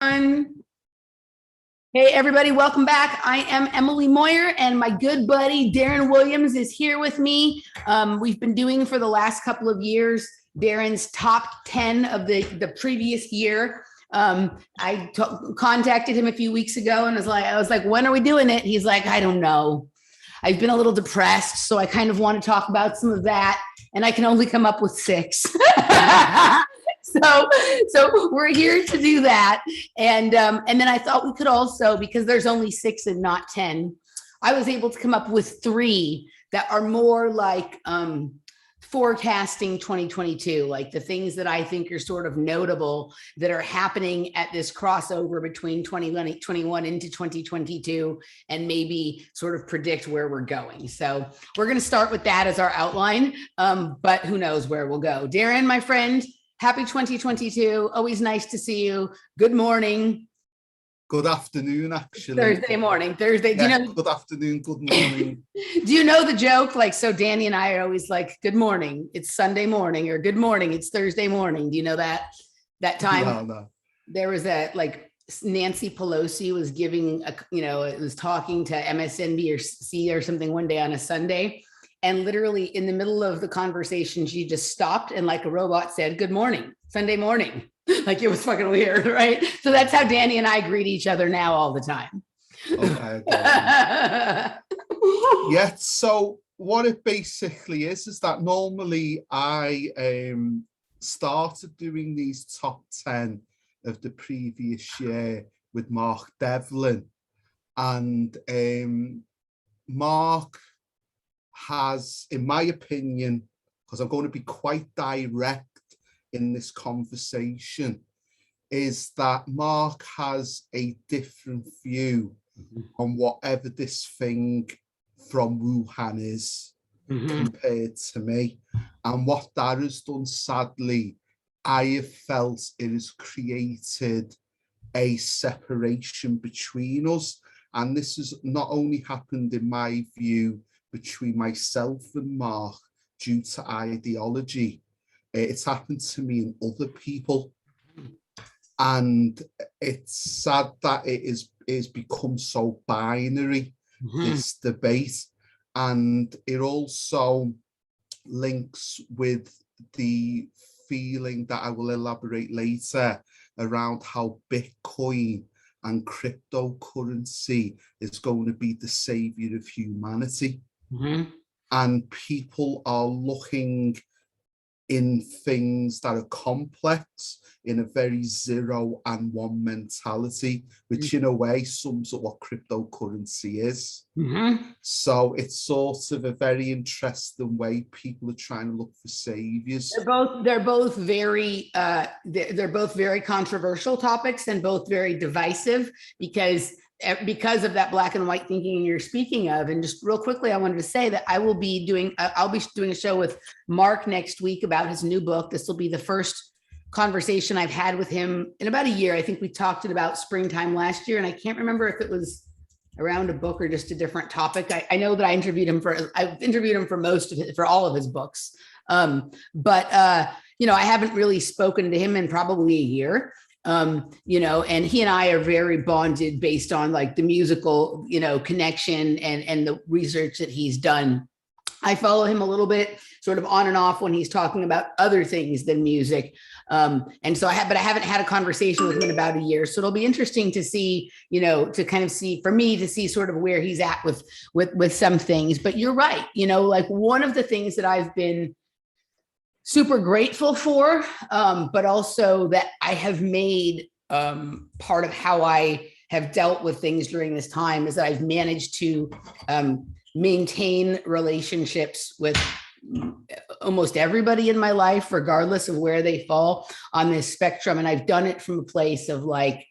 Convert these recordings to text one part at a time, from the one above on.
everyone. Hey, everybody, welcome back. I am Emily Moyer, and my good buddy Darren Williams is here with me. We've been doing for the last couple of years Darren's top 10 of the previous year. I contacted him a few weeks ago and I was like, when are we doing it? He's like, I don't know. I've been a little depressed, so I kind of want to talk about some of that, and I can only come up with 6. So we're here to do that. And then I thought we could also, because there's only 6 and not 10, I was able to come up with 3 that are more like forecasting 2022, like the things that I think are sort of notable that are happening at this crossover between 2021 into 2022, and maybe sort of predict where we're going. So we're going to start with that as our outline, but who knows where we'll go. Darren, my friend, happy 2022. Always nice to see you. Good morning. Good afternoon, actually. Thursday morning. Thursday. Yeah, do you know? Good afternoon. Good morning. Do you know the joke? Like, so Danny and I are always like, good morning, it's Sunday morning, or good morning, it's Thursday morning. Do you know that time? No. There was Nancy Pelosi was giving it was talking to MSNBC or something one day on a Sunday. And literally in the middle of the conversation, she just stopped and like a robot said, good morning, Sunday morning. Like, it was fucking weird, right? So that's how Danny and I greet each other now all the time. Okay. Yeah, so what it basically is that normally I started doing these top 10 of the previous year with Mark Devlin. And Mark has, in my opinion, because I'm going to be quite direct in this conversation, is that Mark has a different view on whatever this thing from Wuhan is compared to me. And what that has done, sadly, I have felt it has created a separation between us. And this has not only happened, in my view, between myself and Mark due to ideology. It's happened to me and other people. And it's sad that it is become so binary, this debate. And it also links with the feeling that I will elaborate later around how Bitcoin and cryptocurrency is going to be the savior of humanity. And people are looking in things that are complex in a very 0 and 1 mentality, which in a way sums up what cryptocurrency is. So it's sort of a very interesting way people are trying to look for saviors. They're both very controversial topics, and both very divisive because of that black and white thinking you're speaking of. And just real quickly, I wanted to say that I'll be doing a show with Mark next week about his new book. This will be the first conversation I've had with him in about a year. I think we talked about springtime last year, and I can't remember if it was around a book or just a different topic. I know that I've interviewed him for all of his books. But I haven't really spoken to him in probably a year. And he and I are very bonded based on like the musical, connection and the research that he's done. I follow him a little bit sort of on and off when he's talking about other things than music. And so I haven't had a conversation with him in about a year. So it'll be interesting to see, for me to see sort of where he's at with some things. But you're right. Like, one of the things that I've been super grateful for, but also that I have made part of how I have dealt with things during this time, is that I've managed to maintain relationships with almost everybody in my life, regardless of where they fall on this spectrum. And I've done it from a place of like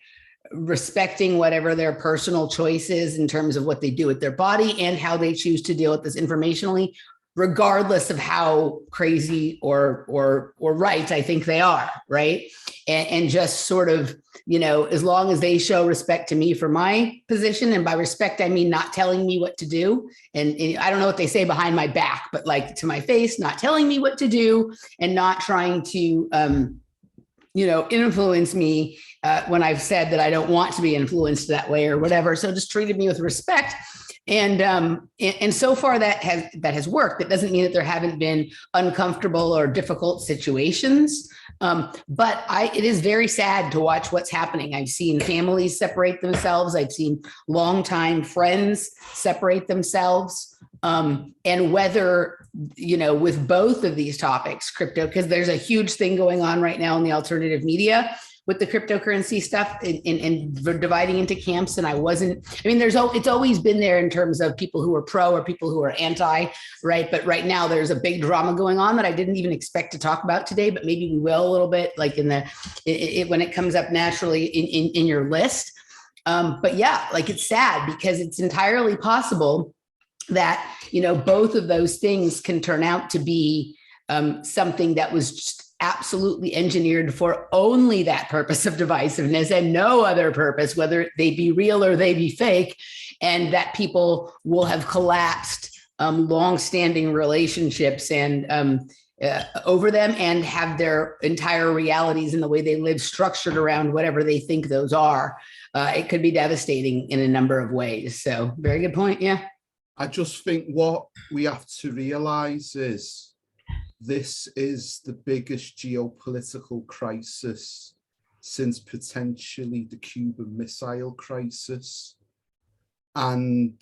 respecting whatever their personal choices in terms of what they do with their body and how they choose to deal with this informationally, regardless of how crazy or right I think they are, right? And just sort of, as long as they show respect to me for my position, and by respect, I mean not telling me what to do. And I don't know what they say behind my back, but like to my face, not telling me what to do and not trying to, influence me when I've said that I don't want to be influenced that way or whatever. So just treated me with respect. And so far that has worked. It doesn't mean that there haven't been uncomfortable or difficult situations. But it is very sad to watch what's happening. I've seen families separate themselves. I've seen longtime friends separate themselves. And whether, with both of these topics, crypto, because there's a huge thing going on right now in the alternative media with the cryptocurrency stuff and dividing into camps. And it's always been there in terms of people who are pro or people who are anti, right? But right now there's a big drama going on that I didn't even expect to talk about today, but maybe we will a little bit, like when it comes up naturally in your list. But yeah, like it's sad because it's entirely possible that, both of those things can turn out to be something that was just absolutely engineered for only that purpose of divisiveness and no other purpose, whether they be real or they be fake, and that people will have collapsed long-standing relationships and over them and have their entire realities and the way they live structured around whatever they think those are. It could be devastating in a number of ways. So very good point. Yeah. I just think what we have to realize is this is the biggest geopolitical crisis since potentially the Cuban Missile Crisis. And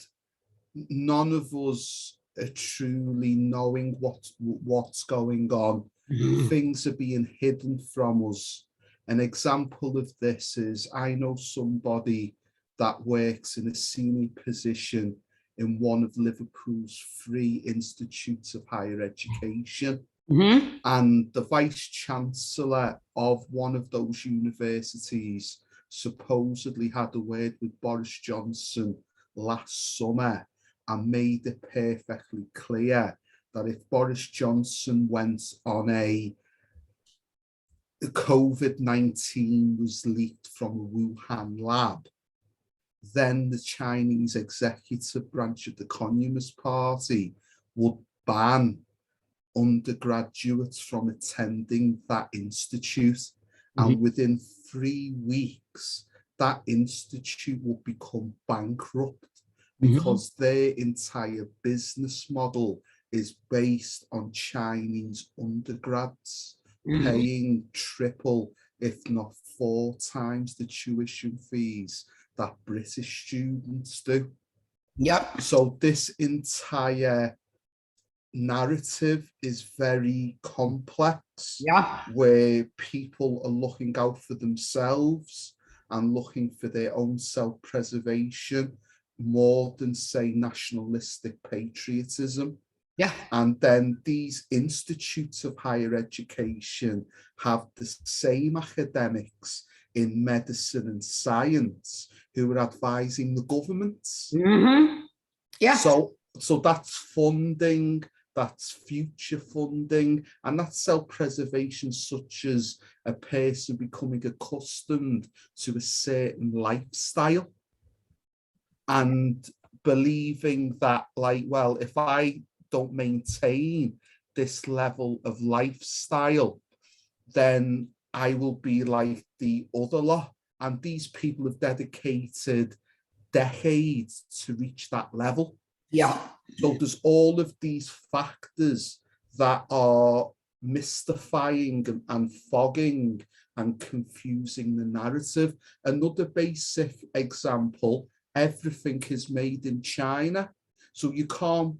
none of us are truly knowing what's going on. Mm-hmm. Things are being hidden from us. An example of this is I know somebody that works in a senior position in one of Liverpool's free institutes of higher education. Mm-hmm. And the vice chancellor of one of those universities supposedly had a word with Boris Johnson last summer and made it perfectly clear that if Boris Johnson went on COVID-19 was leaked from a Wuhan lab, then the Chinese executive branch of the Communist Party would ban undergraduates from attending that institute. Mm-hmm. And within 3 weeks, that institute will become bankrupt because mm-hmm. their entire business model is based on Chinese undergrads mm-hmm. paying triple, if not 4 times the tuition fees that British students do. Yep. So this entire narrative is very complex. Yeah. Where people are looking out for themselves and looking for their own self-preservation more than, say, nationalistic patriotism. Yeah. And then these institutes of higher education have the same academics in medicine and science who are advising the governments. Mm-hmm. Yeah. So that's funding, that's future funding, and that's self-preservation, such as a person becoming accustomed to a certain lifestyle and believing that, like, well, if I don't maintain this level of lifestyle, then I will be like the other lot. And these people have dedicated decades to reach that level. Yeah. So there's all of these factors that are mystifying and fogging and confusing the narrative. Another basic example, everything is made in China. So you can't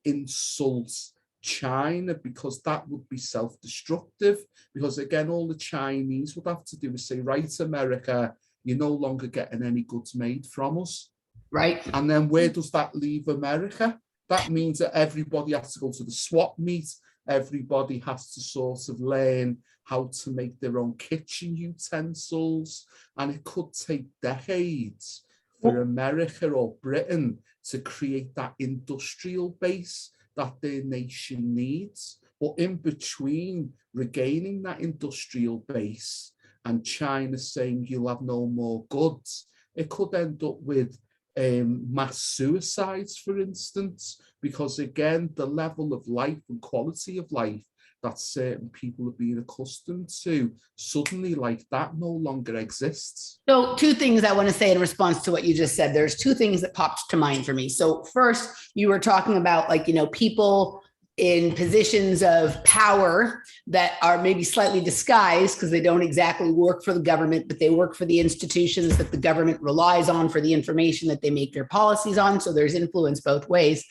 insult China because that would be self-destructive, because again, all the Chinese would have to do is say, right, America, you're no longer getting any goods made from us. Right. And then where does that leave America? That means that everybody has to go to the swap meet. Everybody has to sort of learn how to make their own kitchen utensils. And it could take decades for America or Britain to create that industrial base that their nation needs. But in between regaining that industrial base and China saying you'll have no more goods, it could end up with mass suicides, for instance, because again, the level of life and quality of life that certain people have been accustomed to, suddenly like that no longer exists. So two things I want to say in response to what you just said. There's two things that popped to mind for me. So first, you were talking about like, people in positions of power that are maybe slightly disguised because they don't exactly work for the government, but they work for the institutions that the government relies on for the information that they make their policies on. So there's influence both ways,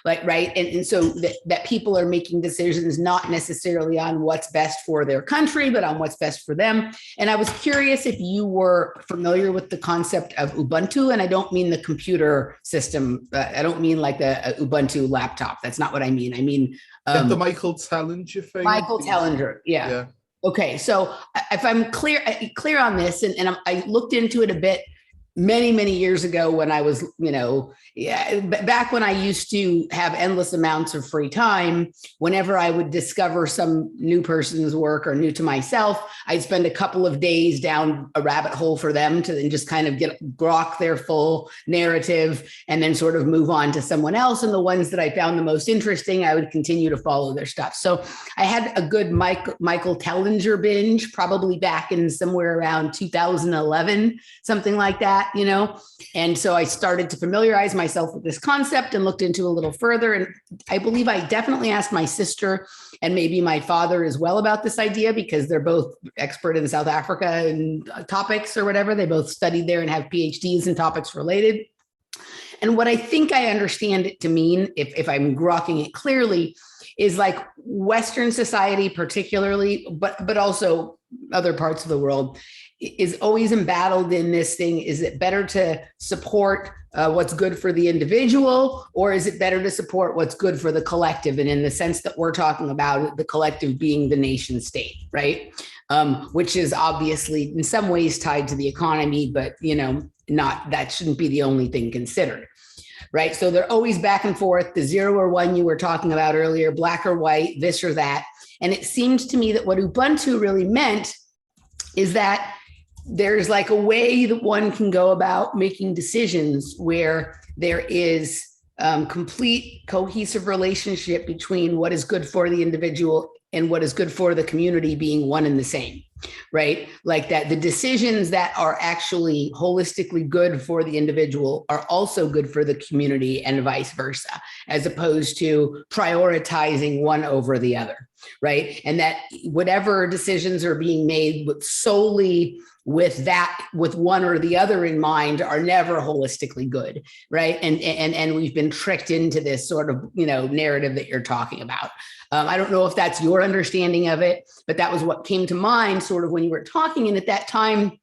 like, right? And so that people are making decisions not necessarily on what's best for their country, but on what's best for them. And I was curious if you were familiar with the concept of Ubuntu, and I don't mean the computer system. I don't mean like a Ubuntu laptop. That's not what I mean. I mean, the Michael Tellinger thing. Michael Tellinger, yeah. Okay, so if I'm clear on this, and I looked into it a bit many years ago when I was, back when I used to have endless amounts of free time, whenever I would discover some new person's work or new to myself, I'd spend a couple of days down a rabbit hole for them to then just kind of grok their full narrative and then sort of move on to someone else. And the ones that I found the most interesting, I would continue to follow their stuff. So I had a good Michael Tellinger binge, probably back in somewhere around 2011, something like that. And so I started to familiarize myself with this concept and looked into a little further. And I believe I definitely asked my sister and maybe my father as well about this idea, because they're both expert in South Africa and topics or whatever. They both studied there and have PhDs in topics related. And what I think I understand it to mean, if I'm grokking it clearly, is like Western society particularly, but also other parts of the world, is always embattled in this thing. Is it better to support what's good for the individual, or is it better to support what's good for the collective? And in the sense that we're talking about, the collective being the nation state, right? Which is obviously in some ways tied to the economy, but that shouldn't be the only thing considered. Right. So they're always back and forth, the 0 or 1 you were talking about earlier, black or white, this or that. And it seems to me that what Ubuntu really meant is that there's like a way that one can go about making decisions where there is complete cohesive relationship between what is good for the individual and what is good for the community being one and the same, right? Like that the decisions that are actually holistically good for the individual are also good for the community and vice versa, as opposed to prioritizing one over the other, right? And that whatever decisions are being made solely with one or the other in mind are never holistically good, right? And we've been tricked into this sort of narrative that you're talking about. I don't know if that's your understanding of it, but that was what came to mind sort of when you were talking. And at that time,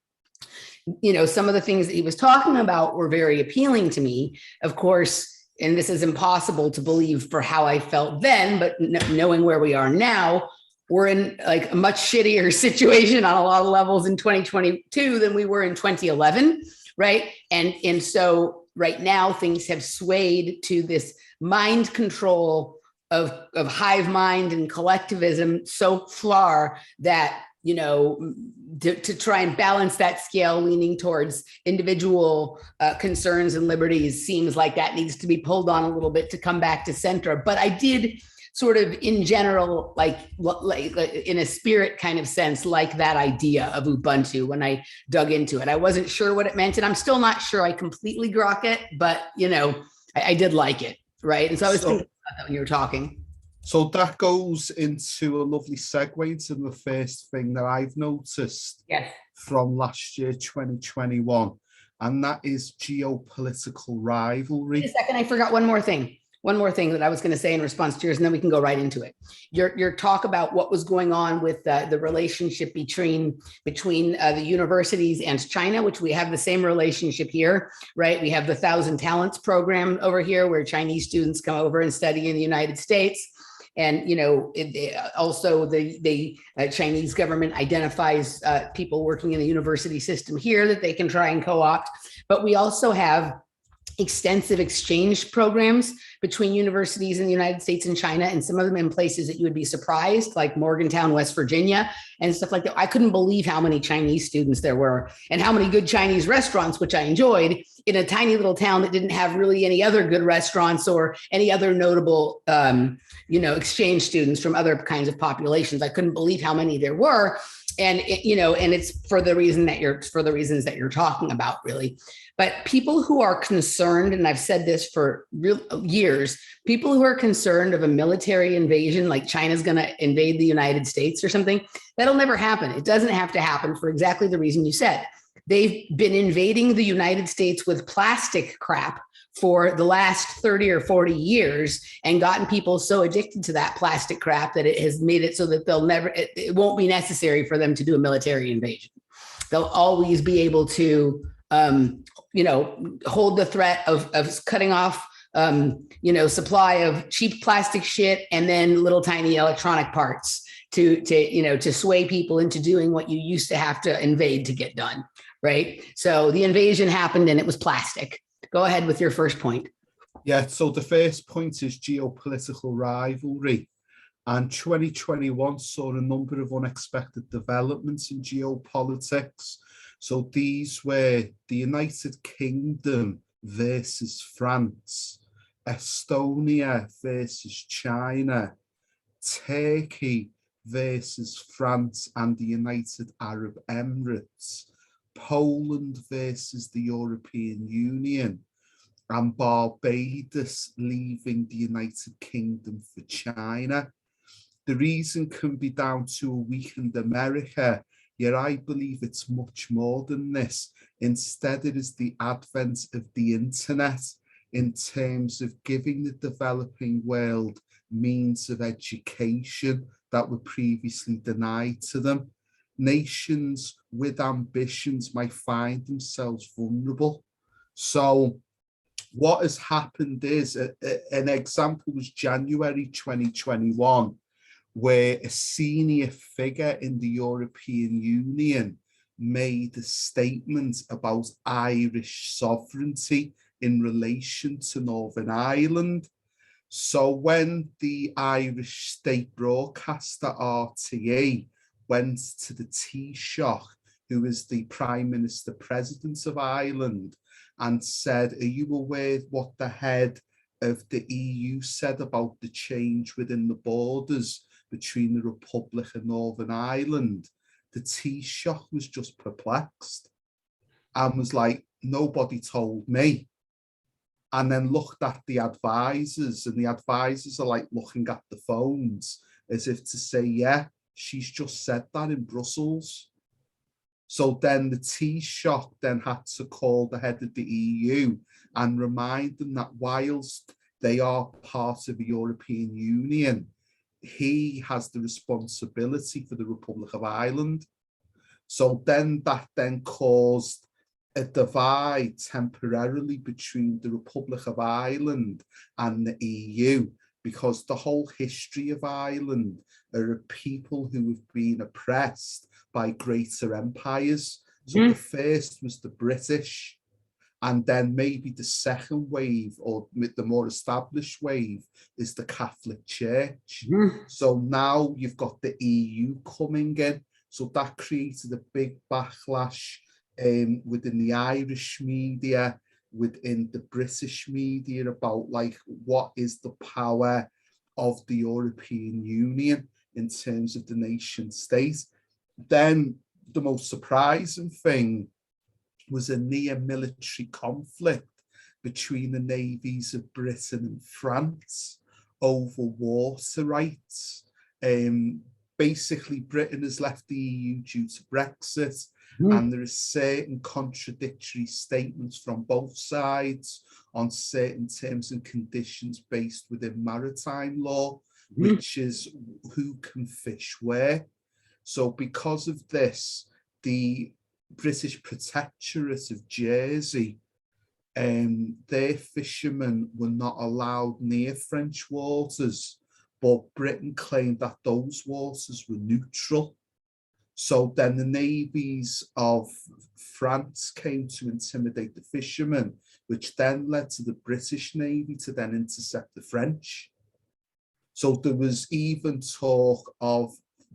some of the things that he was talking about were very appealing to me, of course. And this is impossible to believe for how I felt then, but knowing where we are now, we're in like a much shittier situation on a lot of levels in 2022 than we were in 2011, right? And so right now things have swayed to this mind control of hive mind and collectivism so far that to try and balance that scale leaning towards individual concerns and liberties seems like that needs to be pulled on a little bit to come back to center. But I did sort of in general, like in a spirit kind of sense, like that idea of Ubuntu when I dug into it. I wasn't sure what it meant, and I'm still not sure I completely grok it, but I did like it, right? And so I was thinking about that when you were talking. So that goes into a lovely segue into the first thing that I've noticed from last year, 2021, and that is geopolitical rivalry. Wait a second, I forgot one more thing. One more thing that I was going to say in response to yours, and then we can go right into it. Your talk about what was going on with the relationship between the universities and China, which we have the same relationship here, right? We have the 1,000 Talents program over here, where Chinese students come over and study in the United States. And, also the Chinese government identifies people working in the university system here that they can try and co-opt. But we also have extensive exchange programs between universities in the United States and China, and some of them in places that you would be surprised, like Morgantown, West Virginia, and stuff like that. I couldn't believe how many Chinese students there were and how many good Chinese restaurants, which I enjoyed, in a tiny little town that didn't have really any other good restaurants or any other notable, exchange students from other kinds of populations. I couldn't believe how many there were. And and it's for the reasons that you're talking about, really. But people who are concerned, and I've said this for years, people who are concerned of a military invasion, like China's going to invade the United States or something, that'll never happen. It doesn't have to happen for exactly the reason you said. They've been invading the United States with plastic crap for the last 30 or 40 years and gotten people so addicted to that plastic crap that it has made it so that it won't be necessary for them to do a military invasion. They'll always be able to, hold the threat of cutting off, supply of cheap plastic shit and then little tiny electronic parts to sway people into doing what you used to have to invade to get done. Right. So the invasion happened and it was plastic. Go ahead with your first point. Yeah. So the first point is geopolitical rivalry. And 2021 saw a number of unexpected developments in geopolitics. So these were the United Kingdom versus France, Estonia versus China, Turkey versus France and the United Arab Emirates, Poland versus the European Union, and Barbados leaving the United Kingdom for China. The reason can be down to a weakened America, yet I believe it's much more than this. Instead, it is the advent of the internet in terms of giving the developing world means of education that were previously denied to them. Nations with ambitions might find themselves vulnerable. So what has happened is, an example was January 2021, where a senior figure in the European Union made a statement about Irish sovereignty in relation to Northern Ireland. So when the Irish state broadcaster RTE went to the Taoiseach, who is the Prime Minister President of Ireland, and said, are you aware what the head of the EU said about the change within the borders between the Republic and Northern Ireland? The Taoiseach was just perplexed and was like, nobody told me. And then looked at the advisors, and the advisors are like looking at the phones as if to say, yeah, she's just said that in Brussels. So then the Taoiseach then had to call the head of the EU and remind them that whilst they are part of the European Union, he has the responsibility for the Republic of Ireland. So then that then caused a divide temporarily between the Republic of Ireland and the EU, because the whole history of Ireland are of people who have been oppressed by greater empires. So the first was the British, and then maybe the second wave, or the more established wave, is the Catholic Church. So now you've got the EU coming in. So that created a big backlash within the Irish media, within the British media, about like, what is the power of the European Union in terms of the nation state. Then the most surprising thing was a near military conflict between the navies of Britain and France over water rights. Basically, Britain has left the EU due to Brexit, and there are certain contradictory statements from both sides on certain terms and conditions based within maritime law, which is who can fish where. So because of this, the British Protectorate of Jersey, their fishermen were not allowed near French waters, but Britain claimed that those waters were neutral. So then the navies of France came to intimidate the fishermen, which then led to the British Navy to then intercept the French. So there was even talk of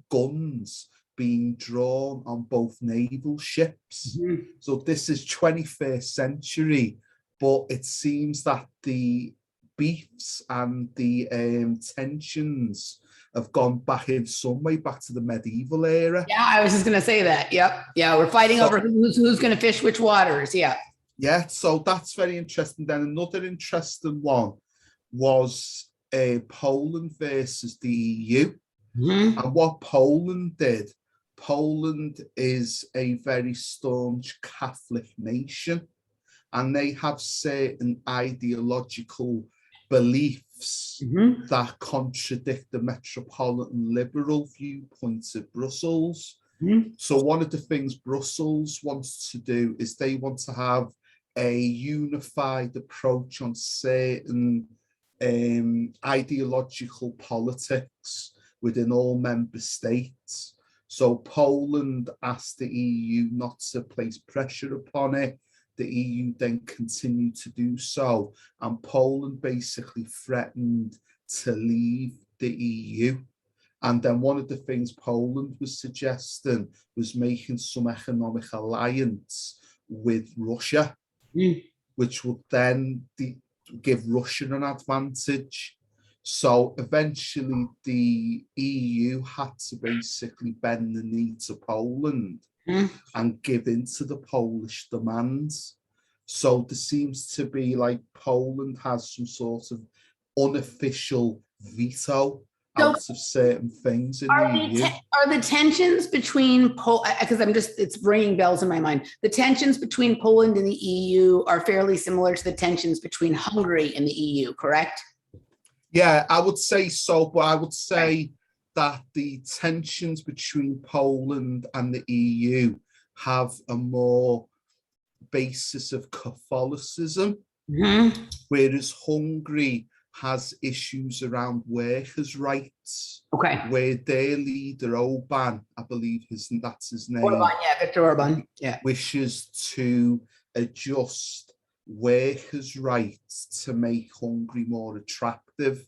guns being drawn on both naval ships. So this is 21st century, but it seems that the beefs and the tensions have gone back in some way back to the medieval era. Yeah, I was just going to say that. Yep. Yeah, we're fighting over who's going to fish which waters. Yeah. Yeah, so that's very interesting. Then another interesting one was Poland versus the EU. And what Poland did, Poland is a very staunch Catholic nation, and they have certain ideological beliefs that contradict the metropolitan liberal viewpoints of Brussels. So one of the things Brussels wants to do is they want to have a unified approach on certain ideological politics within all member states. So Poland asked the EU not to place pressure upon it. The EU then continued to do so, and Poland basically threatened to leave the EU. And then one of the things Poland was suggesting was making some economic alliance with Russia, which would then give Russia an advantage. So eventually the EU had to basically bend the knee to Poland and give in to the Polish demands. So there seems to be like Poland has some sort of unofficial veto out of certain things in the EU. Are the tensions between because it's ringing bells in my mind. The tensions between Poland and the EU are fairly similar to the tensions between Hungary and the EU, correct? Yeah, I would say so, but I would say that the tensions between Poland and the EU have a more basis of Catholicism, whereas Hungary has issues around workers' rights. Where their leader, Orbán, I believe that's his name. Orban, yeah, Viktor Orban, yeah. Wishes to adjust workers' rights to make Hungary more attractive.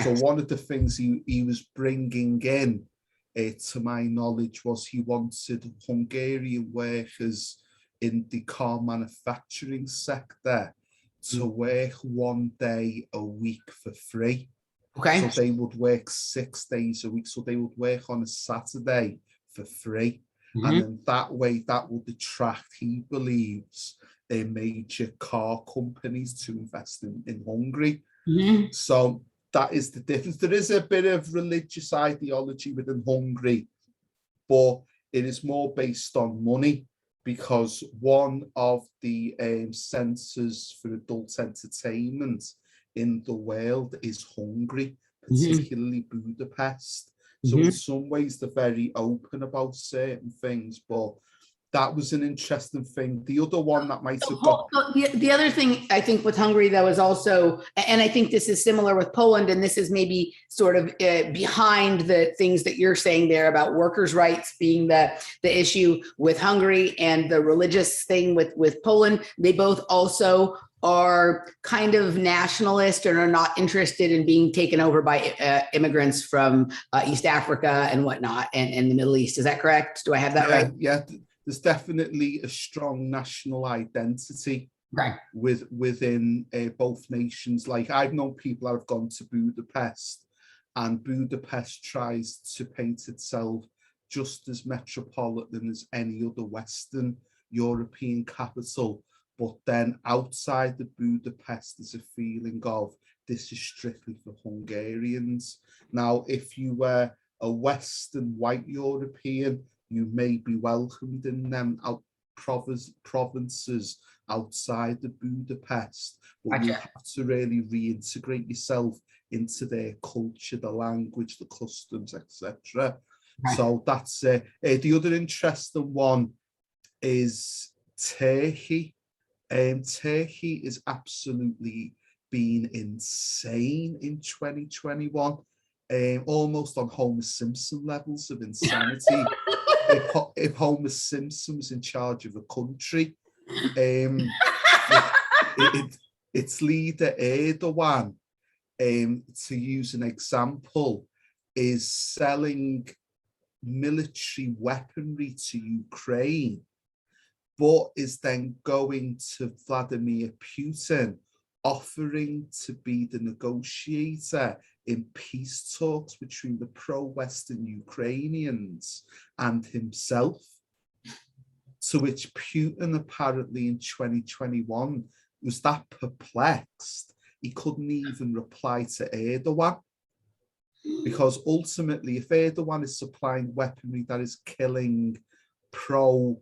So one of the things he was bringing in, to my knowledge, was he wanted Hungarian workers in the car manufacturing sector to work 1 day a week for free. So they would work 6 days a week. So they would work on a Saturday for free. And then that way that would attract, he believes, major car companies to invest in Hungary. So that is the difference. There is a bit of religious ideology within Hungary, but it is more based on money, because one of the centres for adult entertainment in the world is Hungary, particularly Budapest. So in some ways they're very open about certain things, but that was an interesting thing. The other one that might have got... The other thing I think with Hungary, though, is also, and I think this is similar with Poland, and this is maybe sort of behind the things that you're saying there about workers' rights being the issue with Hungary, and the religious thing with Poland. They both also are kind of nationalist and are not interested in being taken over by immigrants from East Africa and whatnot, and the Middle East. Is that correct? Do I have that right? Yeah. There's definitely a strong national identity within both nations. Like, I've known people that have gone to Budapest, and Budapest tries to paint itself just as metropolitan as any other Western European capital. But then outside the Budapest, there's a feeling of this is strictly for Hungarians. Now, if you were a Western white European, you may be welcomed in them provinces outside the Budapest, but you have to really reintegrate yourself into their culture, the language, the customs, etc. So that's it. The other interesting one is Turkey. Turkey is absolutely been insane in 2021, almost on Homer Simpson levels of insanity. If Homer Simpson was in charge of a country, its leader Erdogan, to use an example, is selling military weaponry to Ukraine, but is then going to Vladimir Putin, offering to be the negotiator in peace talks between the pro-Western Ukrainians and himself. To which Putin apparently in 2021 was that perplexed, he couldn't even reply to Erdogan. Because ultimately, if Erdogan is supplying weaponry that is killing pro-Russian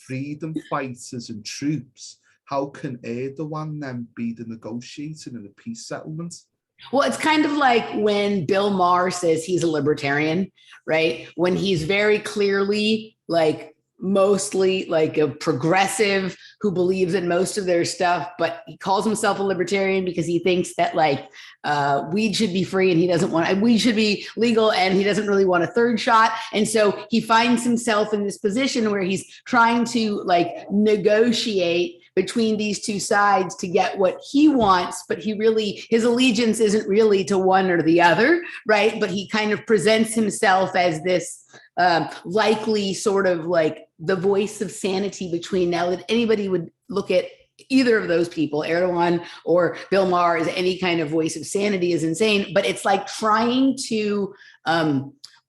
freedom fighters and troops, how can Erdogan then be the negotiator in a peace settlement? Well, it's kind of like when Bill Maher says he's a libertarian, right? When he's very clearly like mostly like a progressive who believes in most of their stuff, but he calls himself a libertarian because he thinks that like weed should be free and he doesn't want, weed should be legal and he doesn't really want a third shot. And so he finds himself in this position where he's trying to like negotiate between these two sides to get what he wants, but his allegiance isn't really to one or the other, right? But he kind of presents himself as this likely sort of like the voice of sanity between, now that anybody would look at either of those people, Erdogan or Bill Maher, as any kind of voice of sanity is insane, but it's like trying to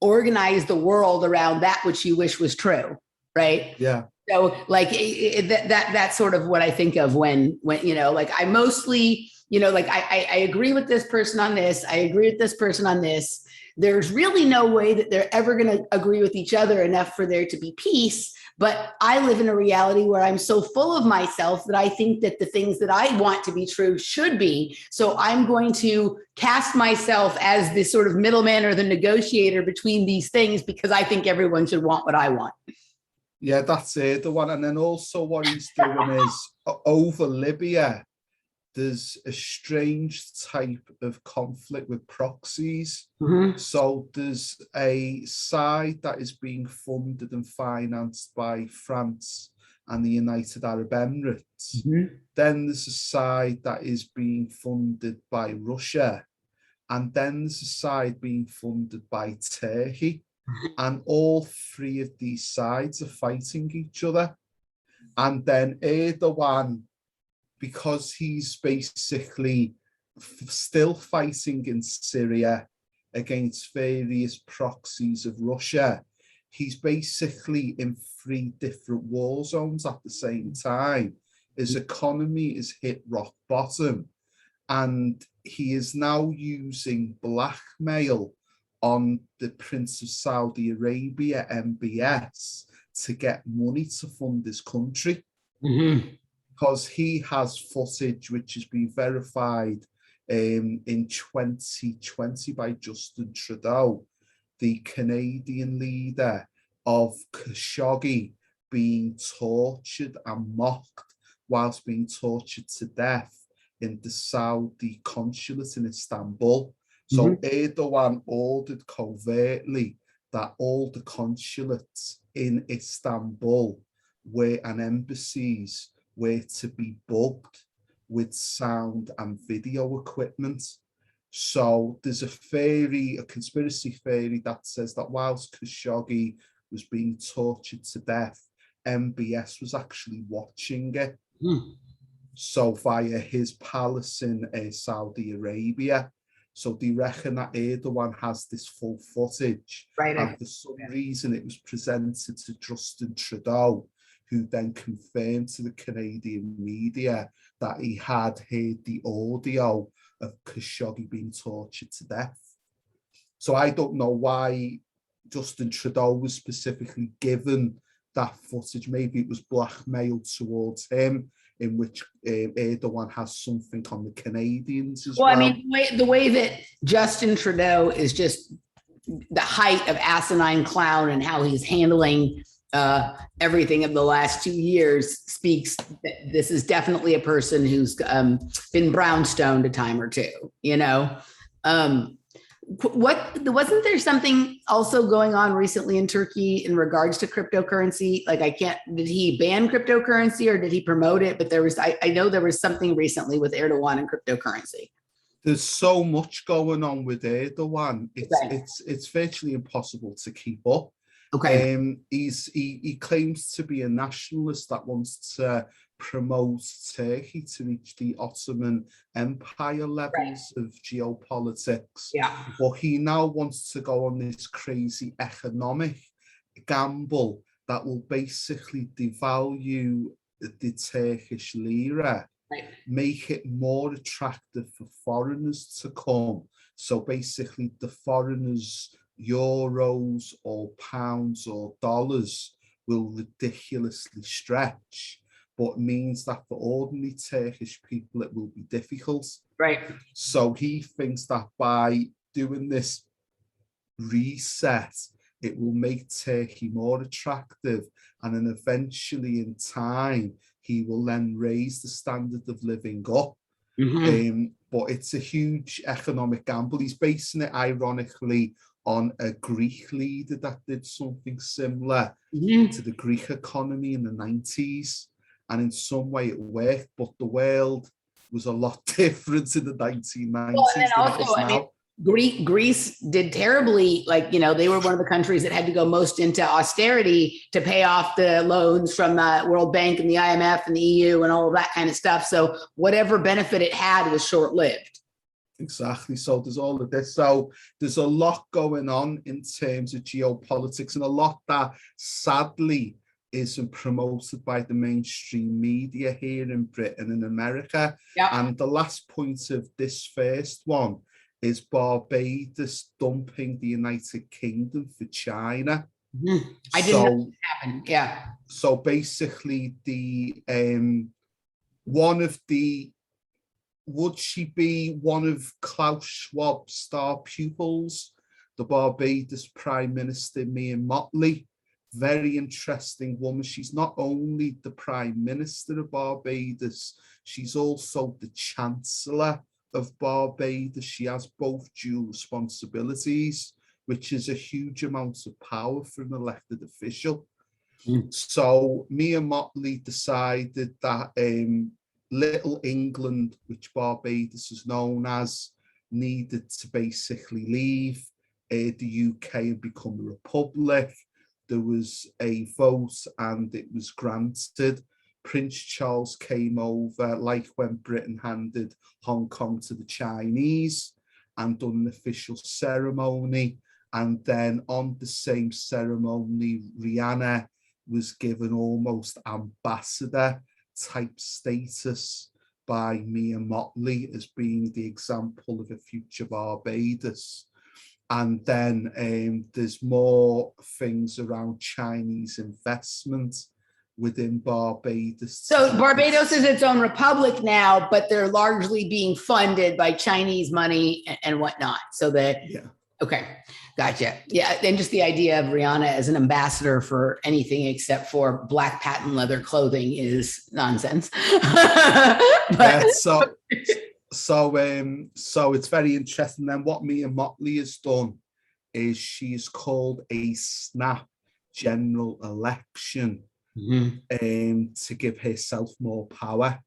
organize the world around that which you wish was true, right? Yeah. So like that's sort of what I think of when, you know, like I mostly, you know, like I agree with this person on this. I agree with this person on this. There's really no way that they're ever going to agree with each other enough for there to be peace. But I live in a reality where I'm so full of myself that I think that the things that I want to be true should be. So I'm going to cast myself as this sort of middleman or the negotiator between these things because I think everyone should want what I want. Yeah, that's it, the one. And then also what he's doing is over Libya, there's a strange type of conflict with proxies. Mm-hmm. So there's a side that is being funded and financed by France and the United Arab Emirates. Mm-hmm. Then there's a side that is being funded by Russia. And then there's a side being funded by Turkey. And all three of these sides are fighting each other. And then Erdogan, because he's basically still fighting in Syria against various proxies of Russia, he's basically in 3 different war zones at the same time. His economy is hit rock bottom, and he is now using blackmail on the Prince of Saudi Arabia, MBS, to get money to fund his country. Mm-hmm. Because he has footage which has been verified in 2020 by Justin Trudeau, the Canadian leader, of Khashoggi being tortured and mocked whilst being tortured to death in the Saudi consulate in Istanbul. So Erdogan ordered covertly that all the consulates in Istanbul and embassies were to be bugged with sound and video equipment. So there's a conspiracy theory that says that whilst Khashoggi was being tortured to death, MBS was actually watching it. So via his palace in Saudi Arabia. So they reckon that Erdogan has this full footage. Right. And for some reason it was presented to Justin Trudeau, who then confirmed to the Canadian media that he had heard the audio of Khashoggi being tortured to death. So I don't know why Justin Trudeau was specifically given that footage. Maybe it was blackmailed towards him, in which Erdogan has something on the Canadians as well. Well, I mean, the way that Justin Trudeau is just the height of asinine clown and how he's handling everything of the last 2 years speaks that this is definitely a person who's been brownstone a time or two, you know. What wasn't there something also going on recently in Turkey in regards to cryptocurrency? Like did he ban cryptocurrency or did he promote it? But I know there was something recently with Erdogan and cryptocurrency. There's so much going on with Erdogan. Okay. It's virtually impossible to keep up. Okay. He claims to be a nationalist that wants to promote Turkey to reach the Ottoman Empire levels of geopolitics. Yeah. But he now wants to go on this crazy economic gamble that will basically devalue the Turkish lira, make it more attractive for foreigners to come. So basically the foreigners' euros or pounds or dollars will ridiculously stretch, but means that for ordinary Turkish people, it will be difficult. Right. So he thinks that by doing this reset, it will make Turkey more attractive. And then eventually in time, he will then raise the standard of living up. But it's a huge economic gamble. He's basing it, ironically, on a Greek leader that did something similar to the Greek economy in the 90s. And in some way it worked, but the world was a lot different in the 1990s. Well, and then than it also, is now. Greece did terribly, they were one of the countries that had to go most into austerity to pay off the loans from the World Bank and the IMF and the EU and all of that kind of stuff. So whatever benefit it had was short-lived. Exactly. So there's all of this. So there's a lot going on in terms of geopolitics, and a lot that sadly isn't promoted by the mainstream media here in Britain and America. Yeah. And the last point of this first one is Barbados dumping the United Kingdom for China. I didn't know that happened. Yeah. So basically would she be one of Klaus Schwab's star pupils? The Barbados Prime Minister, Mia Mottley. Very interesting woman. She's not only the Prime Minister of Barbados, she's also the Chancellor of Barbados. She has both dual responsibilities, which is a huge amount of power for an elected official. So Mia Mottley decided that Little England, which Barbados is known as, needed to basically leave the UK and become a republic. There was a vote and it was granted. Prince Charles came over, like when Britain handed Hong Kong to the Chinese, and done an official ceremony. And then on the same ceremony, Rihanna was given almost ambassador type status by Mia Mottley as being the example of a future Barbados. And then there's more things around Chinese investment within Barbados. So Barbados is its own republic now, but they're largely being funded by Chinese money and whatnot. So okay, gotcha. Yeah, and just the idea of Rihanna as an ambassador for anything except for black patent leather clothing is nonsense. So it's very interesting. Then what Mia Mottley has done is she's called a snap general election to give herself more power,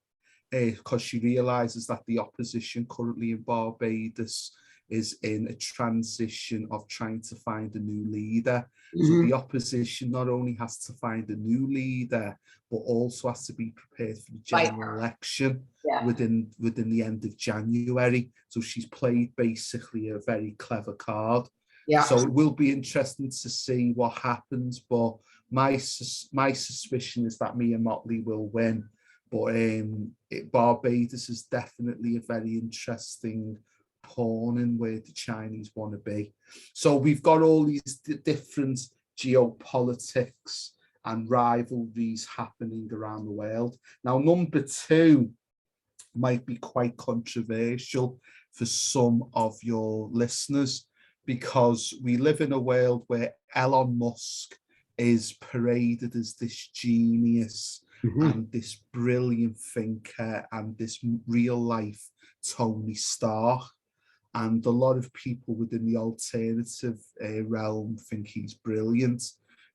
because she realizes that the opposition currently in Barbados is in a transition of trying to find a new leader. So the opposition not only has to find a new leader, but also has to be prepared for the general election within the end of January. So she's played basically a very clever card. Yeah. So it will be interesting to see what happens, but my suspicion is that Mia Mottley will win. But Barbados is definitely a very interesting pawn in where the Chinese want to be. So we've got all these different geopolitics and rivalries happening around the world. Now, number two might be quite controversial for some of your listeners, because we live in a world where Elon Musk is paraded as this genius and this brilliant thinker and this real life Tony Stark. And a lot of people within the alternative realm think he's brilliant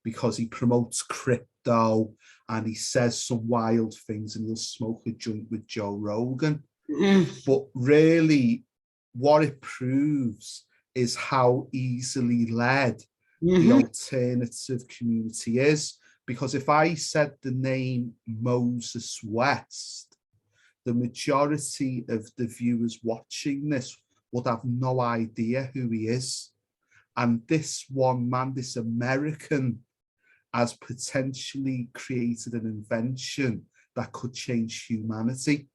because he promotes crypto and he says some wild things and he'll smoke a joint with Joe Rogan. But really, what it proves is how easily led the alternative community is. Because if I said the name Moses West, the majority of the viewers watching this would have no idea who he is. And this one man, this American, has potentially created an invention that could change humanity.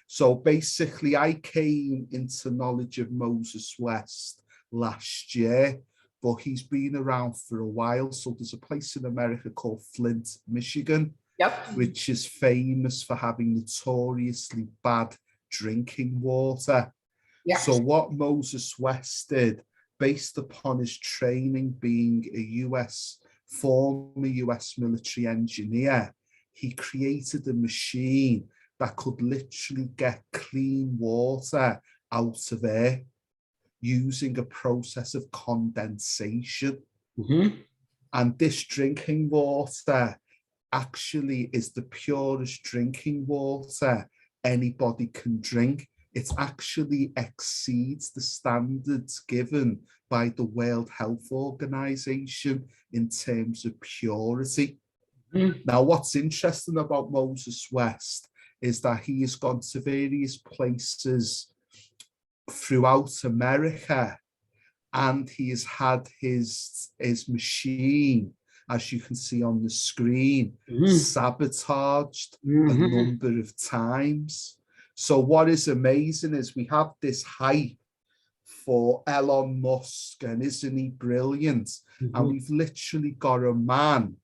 So basically, I came into knowledge of Moses West last year, but he's been around for a while. So there's a place in America called Flint, Michigan, which is famous for having notoriously bad drinking water. So what Moses West did, based upon his training being a former US military engineer, he created a machine that could literally get clean water out of air using a process of condensation. And this drinking water actually is the purest drinking water anybody can drink. It actually exceeds the standards given by the World Health Organization in terms of purity. Now, what's interesting about Moses West is that he has gone to various places throughout America, and he has had his machine, as you can see on the screen, sabotaged a number of times. So what is amazing is we have this hype for Elon Musk, and isn't he brilliant? And we've literally got a man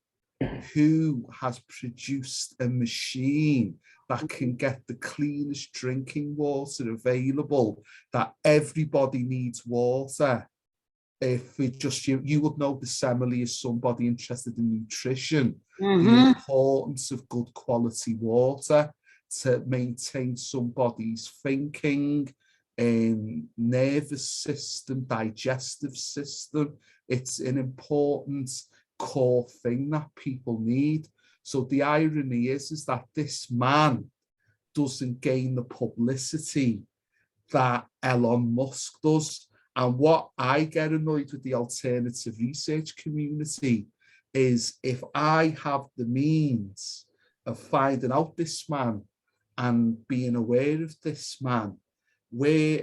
who has produced a machine that can get the cleanest drinking water available, that everybody needs water. If we just, you would know the simile as somebody interested in nutrition, the importance of good quality water to maintain somebody's thinking, nervous system, digestive system. It's an important core thing that people need. So the irony is that this man doesn't gain the publicity that Elon Musk does. And what I get annoyed with the alternative research community is if I have the means of finding out this man and being aware of this man, where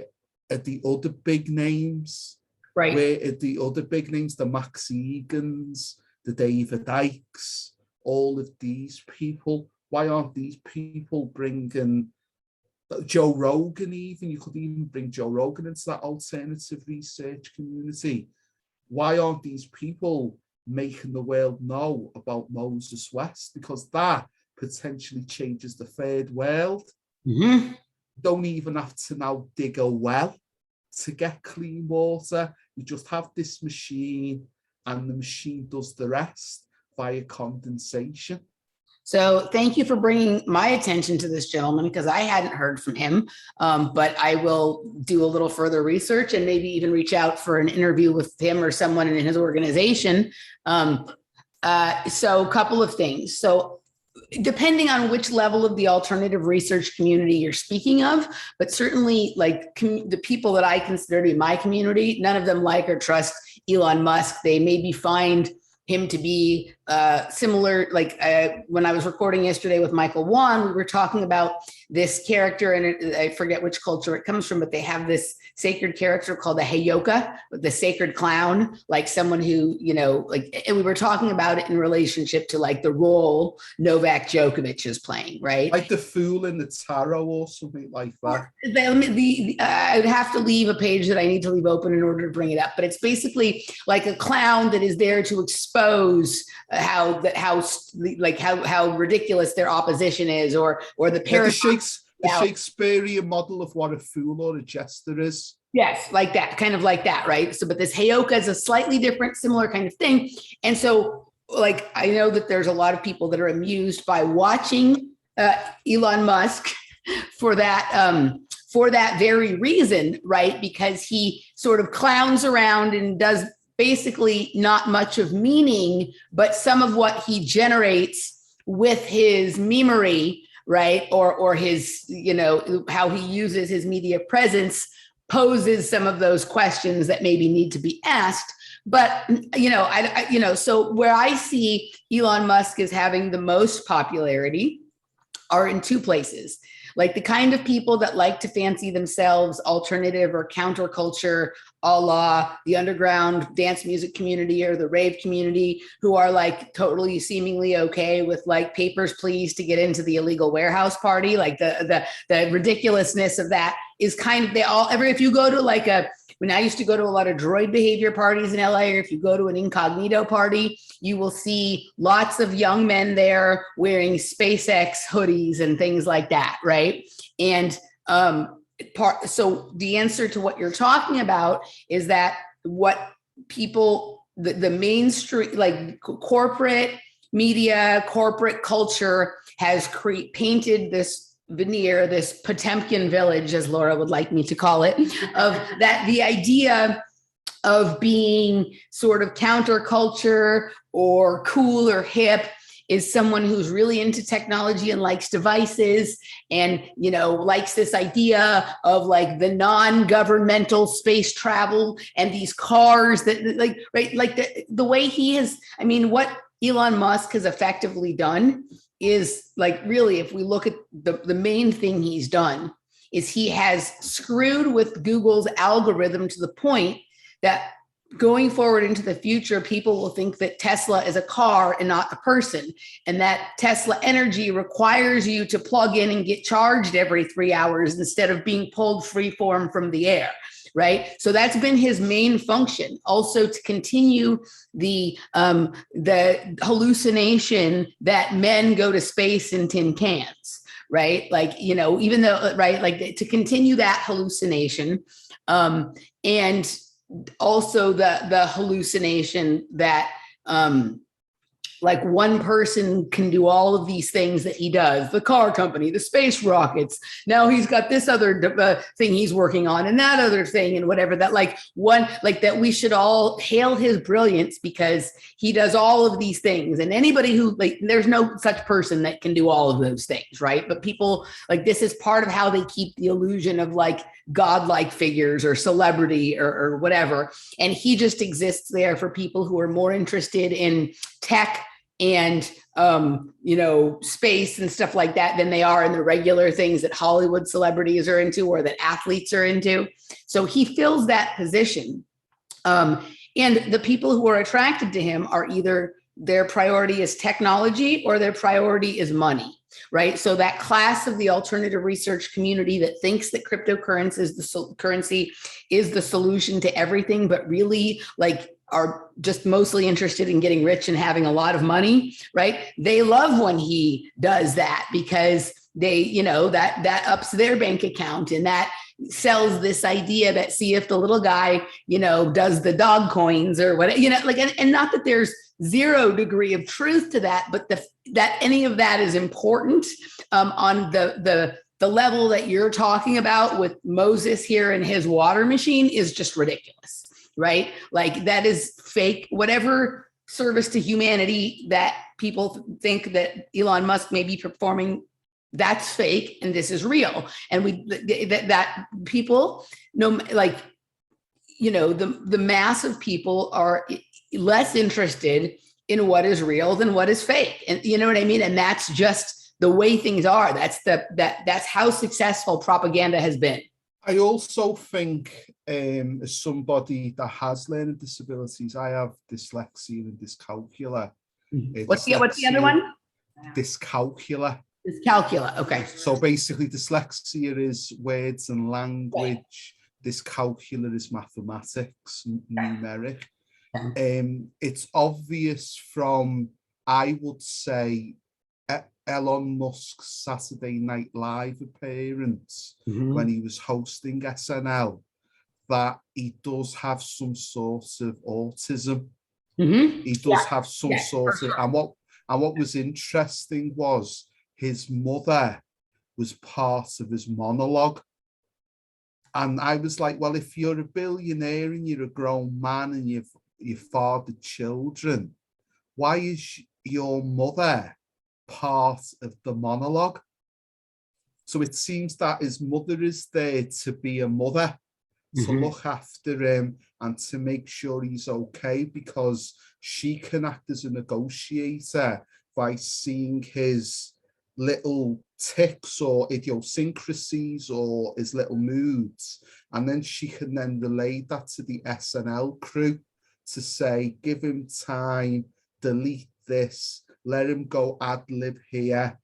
are the other big names? Where are the other big names? The Max Egans, the David Icks, all of these people. Why aren't these people bringing Joe Rogan even? You could even bring Joe Rogan into that alternative research community. Why aren't these people making the world know about Moses West? Because that potentially changes the third world. Don't even have to now dig a well to get clean water. You just have this machine and the machine does the rest via condensation. So thank you for bringing my attention to this gentleman, because I hadn't heard from him, but I will do a little further research and maybe even reach out for an interview with him or someone in his organization. So a couple of things. So depending on which level of the alternative research community you're speaking of, but certainly like the people that I consider to be my community, none of them like or trust Elon Musk. They maybe find him to be similar, like when I was recording yesterday with Michael Wan, we were talking about this character, and I forget which culture it comes from, but they have this sacred character called the Heyoka, the sacred clown, like someone who, you know, like, and we were talking about it in relationship to like the role Novak Djokovic is playing, right? Like the fool in the tarot or something like that. I would have to leave a page that I need to leave open in order to bring it up, but it's basically like a clown that is there to expose how ridiculous their opposition is, or the the Shakespearean model of what a fool or a jester is. Yes, like that, kind of like that, right? So, but this Heyoka is a slightly different, similar kind of thing. And so, like, I know that there's a lot of people that are amused by watching Elon Musk for that for that very reason, right? Because he sort of clowns around and does basically not much of meaning, but some of what he generates with his memery, right? Or his, how he uses his media presence poses some of those questions that maybe need to be asked. But, so where I see Elon Musk as having the most popularity are in two places. Like the kind of people that like to fancy themselves alternative or counterculture, a la the underground dance music community or the rave community, who are like totally seemingly okay with like papers, please, to get into the illegal warehouse party. Like the ridiculousness of that is kind of, if you go to like when I used to go to a lot of droid behavior parties in LA, or if you go to an incognito party, you will see lots of young men there wearing SpaceX hoodies and things like that, right? And so the answer to what you're talking about is that what people, the mainstream, like corporate media, corporate culture has painted this veneer, this Potemkin village, as Laura would like me to call it, of that the idea of being sort of counterculture or cool or hip is someone who's really into technology and likes devices and, likes this idea of like the non-governmental space travel and these cars that like, right, like the way he has, what Elon Musk has effectively done is like, really, if we look at the main thing he's done is he has screwed with Google's algorithm to the point that going forward into the future, people will think that Tesla is a car and not a person, and that Tesla energy requires you to plug in and get charged every 3 hours instead of being pulled freeform from the air. Right. So that's been his main function. Also to continue the hallucination that men go to space in tin cans. Right. Like, even though, right, like to continue that hallucination. And also the hallucination that like one person can do all of these things that he does, the car company, the space rockets. Now he's got this other thing he's working on and that other thing and whatever, that like that we should all hail his brilliance because he does all of these things. And anybody who there's no such person that can do all of those things. Right. But people this is part of how they keep the illusion of like godlike figures or celebrity or whatever. And he just exists there for people who are more interested in tech and space and stuff like that than they are in the regular things that Hollywood celebrities are into or that athletes are into. So he fills that position. And the people who are attracted to him are either their priority is technology or their priority is money. Right. So that class of the alternative research community that thinks that cryptocurrency is the solution to everything, but really are just mostly interested in getting rich and having a lot of money. Right. They love when he does that because they, that ups their bank account and that sells this idea that see if the little guy, does the dog coins or what, and not that there's zero degree of truth to that, but that any of that is important on the level that you're talking about with Moses here and his water machine is just ridiculous, right? Like that is fake, whatever service to humanity that people think that Elon Musk may be performing, that's fake and this is real. And that people the mass of people are less interested in what is real than what is fake. And you know what I mean? And that's just the way things are. That's how successful propaganda has been. I also think as somebody that has learning disabilities, I have dyslexia and dyscalculia. What's the other one? Dyscalculia. Dyscalculia. Okay. So basically dyslexia is words and language. Right. Dyscalculia is mathematics, numeric. It's obvious from, I would say, Elon Musk's Saturday Night Live appearance when he was hosting SNL that he does have some sort of autism. He does have some sort of, and what was interesting was his mother was part of his monologue. And I was like, well, if you're a billionaire and you're a grown man and you've fathered children, why is your mother part of the monologue? So it seems that his mother is there to be a mother, to look after him and to make sure he's okay, because she can act as a negotiator by seeing his little tics or idiosyncrasies or his little moods. And then she can then relay that to the SNL crew to say, give him time, delete this, let him go ad lib here.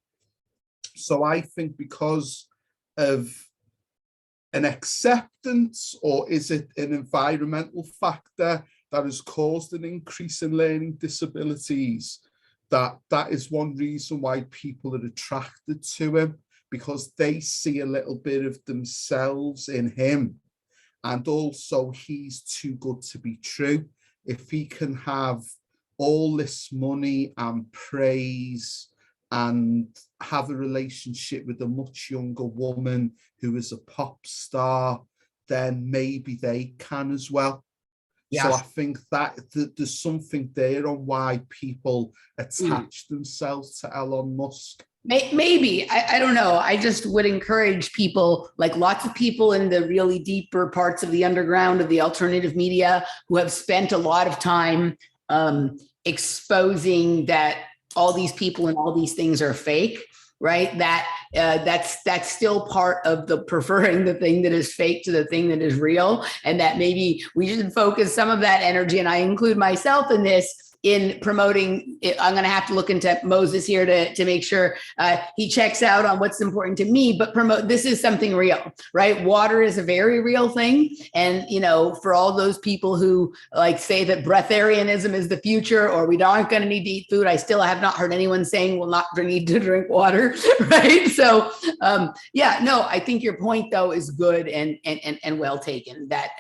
So I think because of an acceptance, or is it an environmental factor that has caused an increase in learning disabilities, that is one reason why people are attracted to him, because they see a little bit of themselves in him. And also he's too good to be true. If he can have all this money and praise and have a relationship with a much younger woman who is a pop star, then maybe they can as well. Yes. So I think that there's something there on why people attach themselves to Elon Musk. Maybe, I don't know. I just would encourage people, like lots of people in the really deeper parts of the underground of the alternative media, who have spent a lot of time exposing that all these people and all these things are fake, right? That's still part of the preferring the thing that is fake to the thing that is real. And that maybe we should focus some of that energy, and I include myself in this, in promoting it. I'm going to have to look into Moses here to make sure he checks out on what's important to me, but this is something real, right? Water is a very real thing. And, you know, for all those people who like say that breatharianism is the future, or we aren't going to need to eat food, I still have not heard anyone saying we'll not need to drink water, right? So yeah, no, I think your point though is good and well taken, that,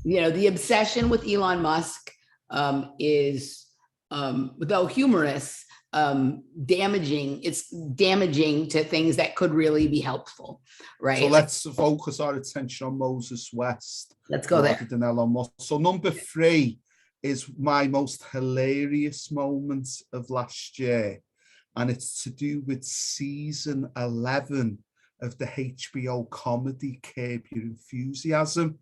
you know, the obsession with Elon Musk is, though humorous, damaging. It's damaging to things that could really be helpful, right? So let's focus our attention on Moses West. Let's go there. Than Elon Musk. So number 3 is my most hilarious moment of last year, and it's to do with season 11 of the HBO comedy Curb Your Enthusiasm.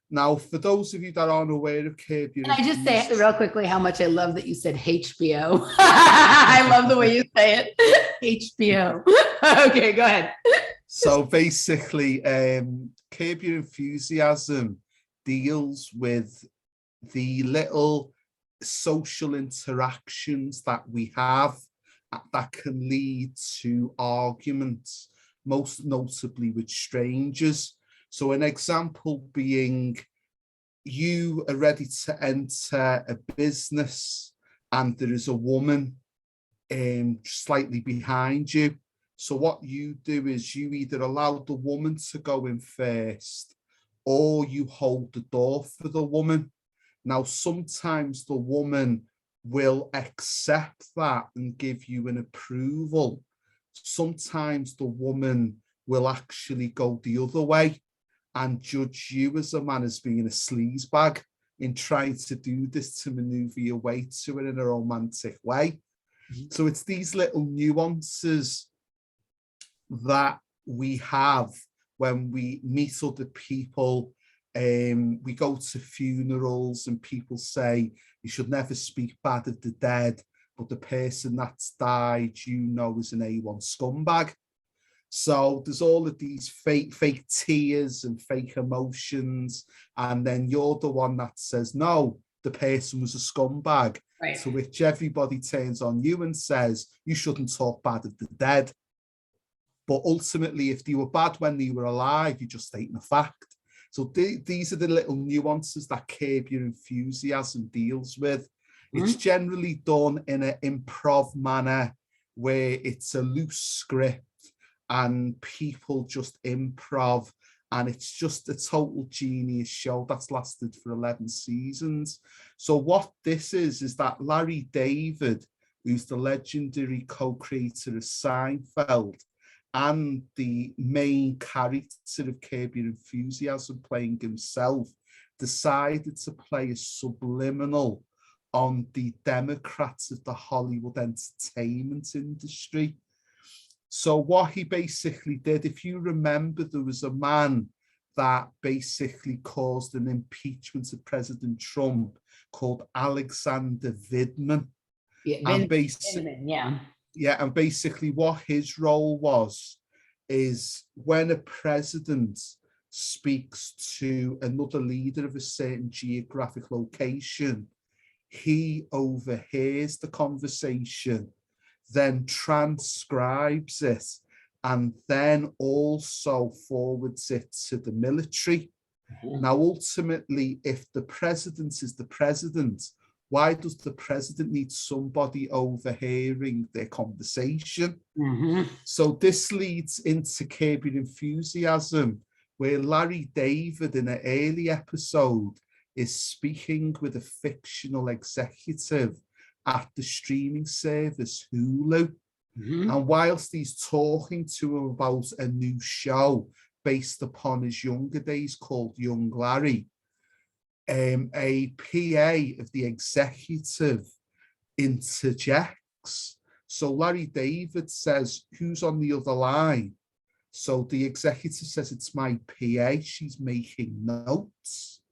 Now, for those of you that aren't aware of Curb Your Enthusiasm... Can I just say real quickly how much I love that you said HBO? I love the way you say it. HBO. Okay, go ahead. So basically, Curb Your Enthusiasm deals with the little social interactions that we have that can lead to arguments, most notably with strangers. So an example being, you are ready to enter a business and there is a woman slightly behind you. So what you do is you either allow the woman to go in first, or you hold the door for the woman. Now, sometimes the woman will accept that and give you an approval. Sometimes the woman will actually go the other way and judge you as a man as being a sleazebag in trying to do this to maneuver your way to it in a romantic way. So it's these little nuances that we have when we meet other people. We go to funerals and people say, you should never speak bad of the dead, but the person that's died, you know, is an A1 scumbag. So there's all of these fake tears and fake emotions. And then you're the one that says, no, the person was a scumbag. Right. To which everybody turns on you and says, you shouldn't talk bad of the dead. But ultimately, if they were bad when they were alive, you're just stating a fact. So these are the little nuances that Curb Your Enthusiasm deals with. It's generally done in an improv manner where it's a loose script and people just improv, and it's just a total genius show that's lasted for 11 seasons. So what this is that Larry David, who's the legendary co-creator of Seinfeld, and the main character of Curb Your Enthusiasm, playing himself, decided to play a subliminal on the Democrats of the Hollywood entertainment industry. So what he basically did, if you remember, there was a man that basically caused an impeachment of President Trump called Alexander Vidman. Yeah, And yeah. basically what his role was is when a president speaks to another leader of a certain geographic location, he overhears the conversation, then transcribes it, and then also forwards it to the military. Now, ultimately, if the president is the president, why does the president need somebody overhearing their conversation? So this leads into Curb Your Enthusiasm, where Larry David in an early episode is speaking with a fictional executive at the streaming service Hulu. And whilst he's talking to him about a new show based upon his younger days called Young Larry, a PA of the executive interjects. So Larry David says, "Who's on the other line?" So the executive says, "It's my PA, she's making notes."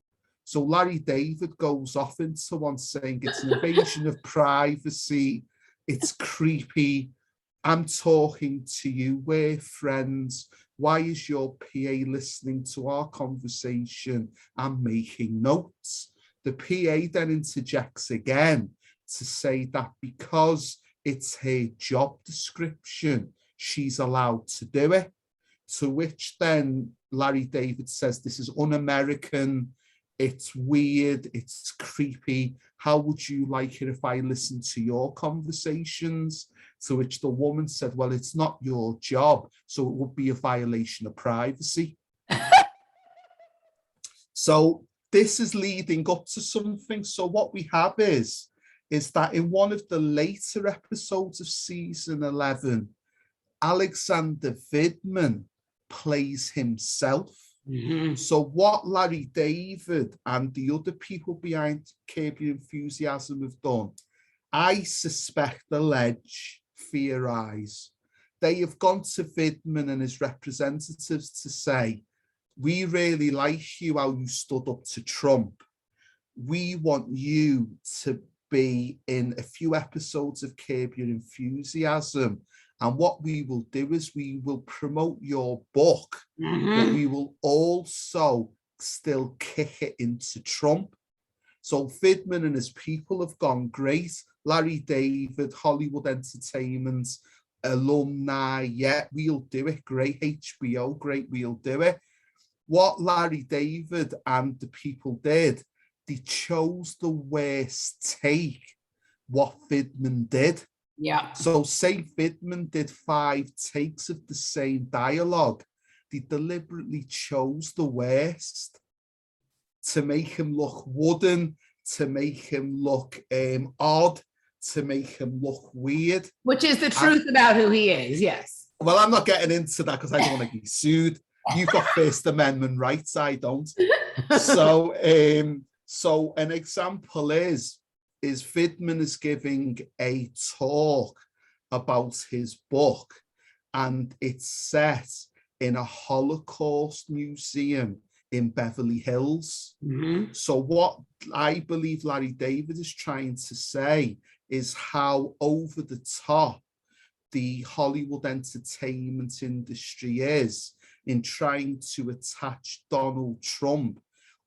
So Larry David goes off into one saying, "It's an invasion of privacy, it's creepy, I'm talking to you, we're friends. Why is your PA listening to our conversation and making notes?" The PA then interjects again to say that because it's her job description, she's allowed to do it. To which then Larry David says, "This is un-American, it's weird, it's creepy. How would you like it if I listened to your conversations?" To which the woman said, "Well, it's not your job, so it would be a violation of privacy." So this is leading up to something. So what we have is that in one of the later episodes of season 11, Alexander Vidman plays himself. So what Larry David and the other people behind Curb Your Enthusiasm have done, I suspect, allege, theorize, they have gone to Vidman and his representatives to say, "We really like you, how you stood up to Trump. We want you to be in a few episodes of Curb Your Enthusiasm. And what we will do is we will promote your book, but we will also still kick it into Trump." So Vidman and his people have gone, "Great, Larry David, Hollywood Entertainment, alumni, yeah, we'll do it. Great, HBO, great, we'll do it." What Larry David and the people did, they chose the worst take what Vidman did. Yeah. So say Vidman did 5 takes of the same dialogue, they deliberately chose the worst to make him look wooden, to make him look odd, to make him look weird. Which is the truth about who he is, yes. Well, I'm not getting into that because I don't want to get sued. You've got First Amendment rights, I don't. So an example is Vidman is giving a talk about his book, and it's set in a Holocaust museum in Beverly Hills. So what I believe Larry David is trying to say is how over the top the Hollywood entertainment industry is in trying to attach Donald Trump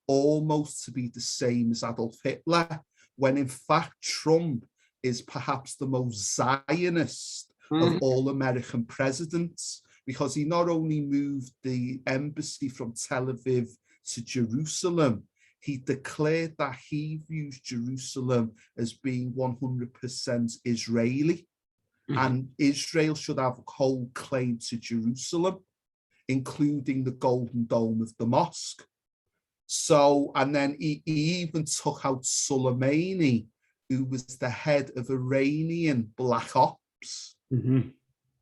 almost to be the same as Adolf Hitler, when in fact Trump is perhaps the most Zionist of all American presidents, because he not only moved the embassy from Tel Aviv to Jerusalem, he declared that he views Jerusalem as being 100% Israeli, and Israel should have a whole claim to Jerusalem, including the Golden Dome of the mosque. So, and then he even took out Soleimani, who was the head of Iranian Black Ops.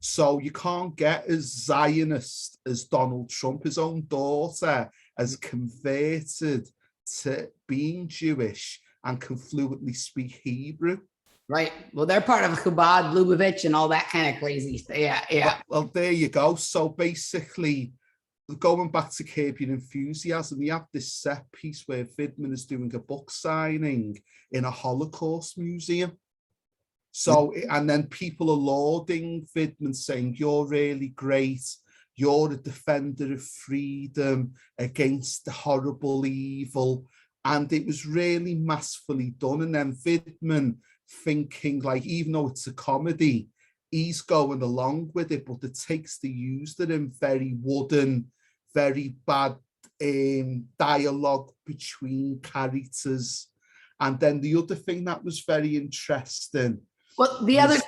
So you can't get as Zionist as Donald Trump. His own daughter has converted to being Jewish and can fluently speak Hebrew. Right. Well, they're part of Chabad, Lubavitch, and all that kind of crazy stuff. Yeah, yeah. Well, there you go. So basically, going back to Curb Your Enthusiasm, we have this set piece where Vidman is doing a book signing in a Holocaust museum. So, and then people are lauding Vidman, saying, you're really great. You're a defender of freedom against the horrible evil. And it was really masterfully done. And then Vidman thinking, like, even though it's a comedy, he's going along with it, but it takes the use that in very wooden, very bad dialogue between characters. And then the other thing that was very interesting. Well, the other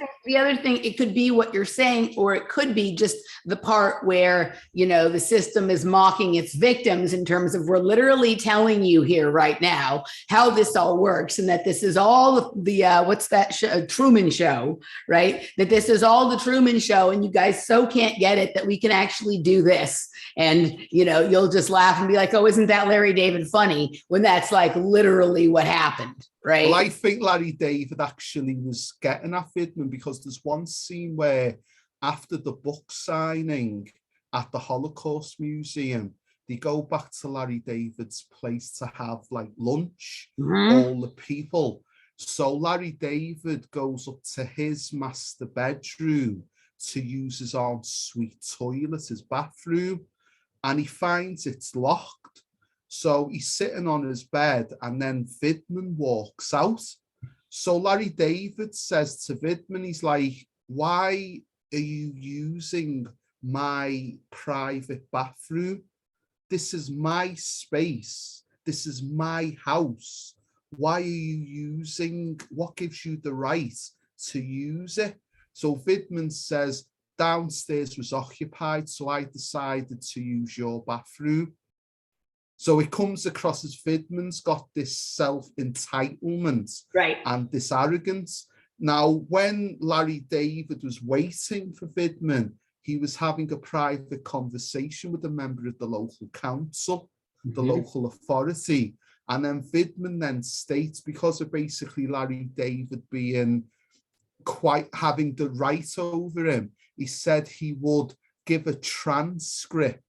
thing, it could be what you're saying, or it could be just the part where, you know, the system is mocking its victims in terms of, we're literally telling you here right now how this all works, and that this is all the what's that show, Truman Show, right? That this is all the Truman Show, and you guys so can't get it that we can actually do this. And, you know, you'll just laugh and be like, oh, isn't that Larry David funny? When that's like literally what happened. Right. Well, I think Larry David actually was getting at Vidman, because there's one scene where after the book signing at the Holocaust Museum, they go back to Larry David's place to have like lunch, all the people. So Larry David goes up to his master bedroom to use his ensuite toilet, his bathroom, and he finds it's locked. So he's sitting on his bed, and then Vidman walks out. So Larry David says to Vidman, he's like, why are you using my private bathroom? This is my space. This is my house. Why are you using, what gives you the right to use it? So Vidman says, downstairs was occupied, so I decided to use your bathroom. So it comes across as Vidman's got this self-entitlement, right, and this arrogance. Now, when Larry David was waiting for Vidman, he was having a private conversation with a member of the local council, the local authority. And then Vidman then states, because of basically Larry David being quite having the right over him, he said he would give a transcript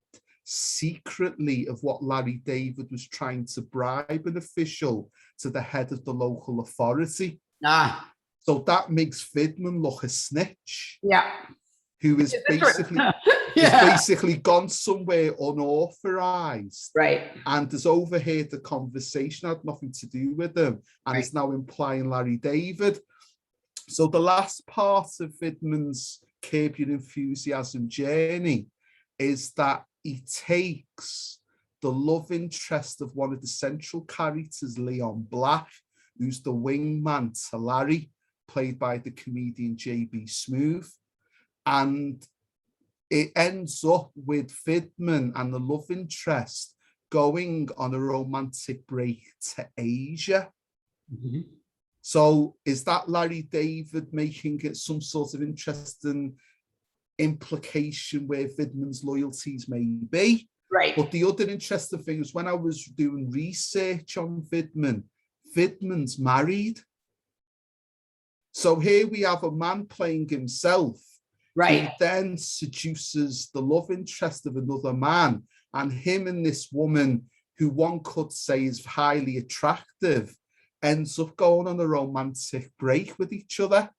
secretly of what Larry David was trying to bribe an official to the head of the local authority. So that makes Vidman look a snitch. Yeah. Who is basically basically gone somewhere unauthorized. Right. And has overheard the conversation, had nothing to do with them, and is now implying Larry David. So the last part of Vidman's Curb Your Enthusiasm journey is that he takes the love interest of one of the central characters, Leon Black, who's the wingman to Larry, played by the comedian J.B. Smoove. And it ends up with Vidman and the love interest going on a romantic break to Asia. So is that Larry David making it some sort of interesting implication where Vidman's loyalties may be? Right. But the other interesting thing is, when I was doing research on Vidman, Vidman's married. So here we have a man playing himself, right, who then seduces the love interest of another man, and him and this woman, who one could say is highly attractive, ends up going on a romantic break with each other.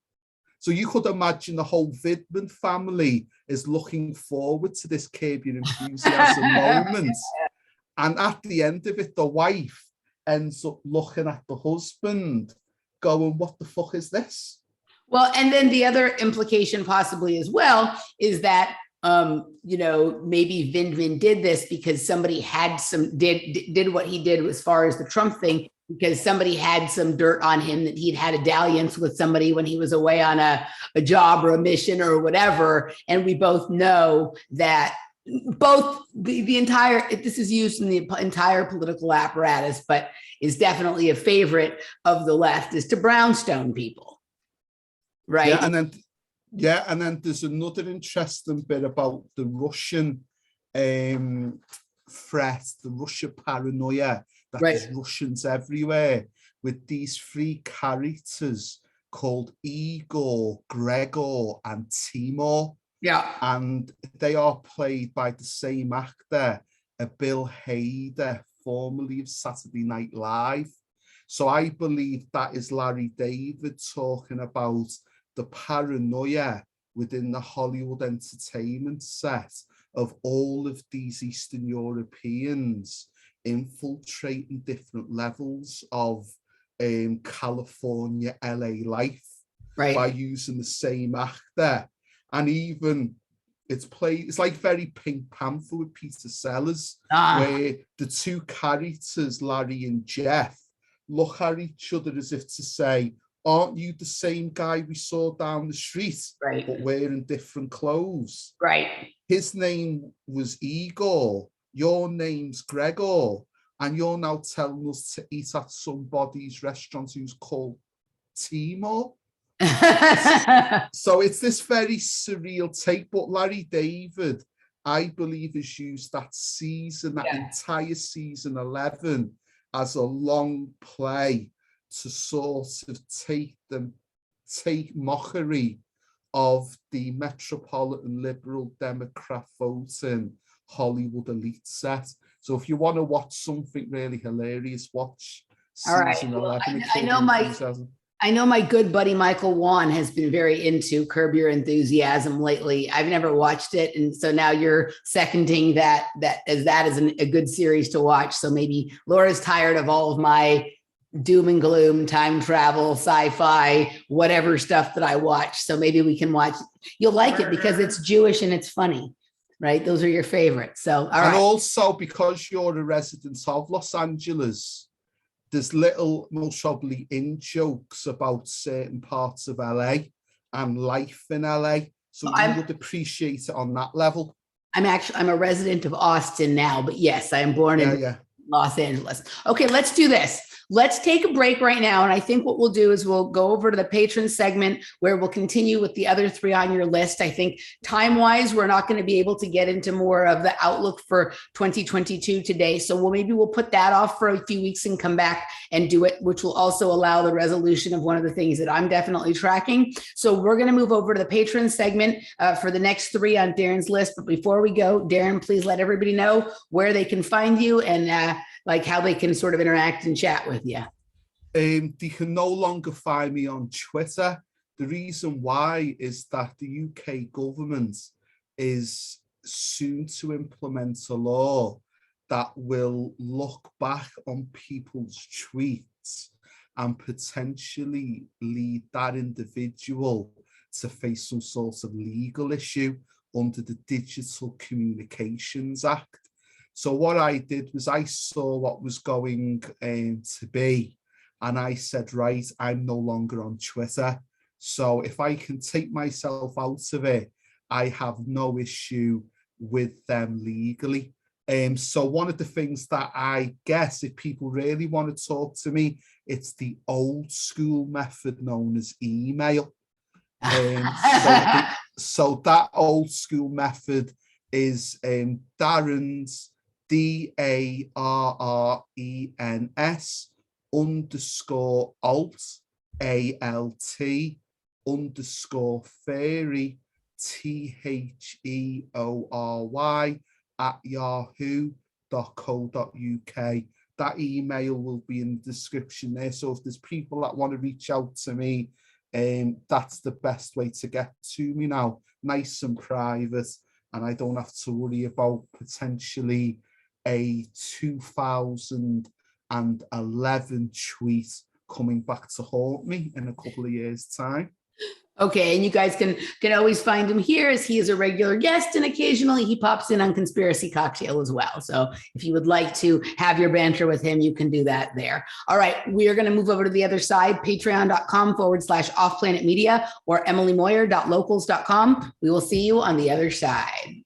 So you could imagine the whole Vidman family is looking forward to this Curb Your Enthusiasm moment. And at the end of it, the wife ends up looking at the husband going, what the fuck is this? Well, and then the other implication possibly as well is that, you know, maybe Vidman did this because somebody had did what he did as far as the Trump thing, because somebody had some dirt on him that he'd had a dalliance with somebody when he was away on a job or a mission or whatever. And we both know that both the entire, this is used in the entire political apparatus, but is definitely a favorite of the left, is to brownstone people. Right. Yeah, and then Yeah, and then there's another interesting bit about the Russian threat, the Russia paranoia, that Right. there's Russians everywhere, with these three characters called Igor, Gregor, and Timur. Yeah. And they are played by the same actor, Bill Hader, formerly of Saturday Night Live. So I believe that is Larry David talking about the paranoia within the Hollywood entertainment set of all of these Eastern Europeans infiltrating different levels of California, LA life, right, by using the same actor. And even it's like very Pink Panther with Peter Sellers, where the two characters, Larry and Jeff, look at each other as if to say, aren't you the same guy we saw down the street, right, but wearing different clothes? Right. His name was Igor, your name's Gregor, and you're now telling us to eat at somebody's restaurant who's called Timur. So it's this very surreal take, but Larry David, I believe, has used that season, that entire season 11, as a long play to sort of take mockery of the metropolitan liberal Democrat voting Hollywood elite set. So if you want to watch something really hilarious, watch season 11. I know my good buddy Michael Wan has been very into Curb Your Enthusiasm lately. I've never watched it, and so now you're seconding that is a good series to watch. So maybe Laura's tired of all of my doom and gloom, time travel, sci-fi, whatever stuff that I watch. So maybe we can watch. You'll like it because it's Jewish and it's funny, right? Those are your favorites. So all right. And also, because you're a resident of Los Angeles, there's little, most probably, in-jokes about certain parts of LA and life in LA. So you would appreciate it on that level. I'm a resident of Austin now, but yes, I am born in Los Angeles. Okay, let's do this. Let's take a break right now. And I think what we'll do is we'll go over to the patron segment where we'll continue with the other three on your list. I think time-wise, we're not going to be able to get into more of the outlook for 2022 today. So maybe we'll put that off for a few weeks and come back and do it, which will also allow the resolution of one of the things that I'm definitely tracking. So we're going to move over to the patron segment for the next three on Darren's list. But before we go, Darren, please let everybody know where they can find you and like how they can sort of interact and chat with you. They can no longer find me on Twitter. The reason why is that the UK government is soon to implement a law that will look back on people's tweets and potentially lead that individual to face some sort of legal issue under the Digital Communications Act. So what I did was I saw what was going to be, and I said, right, I'm no longer on Twitter. So if I can take myself out of it, I have no issue with them legally. So one of the things that I guess, if people really want to talk to me, it's the old school method known as email. So that old school method is Darren's DARRENS _alt ALT _fairy THEORY @yahoo.co.uk. That email will be in the description there. So if there's people that want to reach out to me, that's the best way to get to me now. Nice and private, and I don't have to worry about potentially a 2011 tweet coming back to haunt me in a couple of years' time. Okay, and you guys can always find him here, as he is a regular guest, and occasionally he pops in on Conspiracy Cocktail as well. So if you would like to have your banter with him, you can do that there. All right, we are going to move over to the other side, patreon.com/offplanetmedia or emilymoyer.locals.com. We will see you on the other side.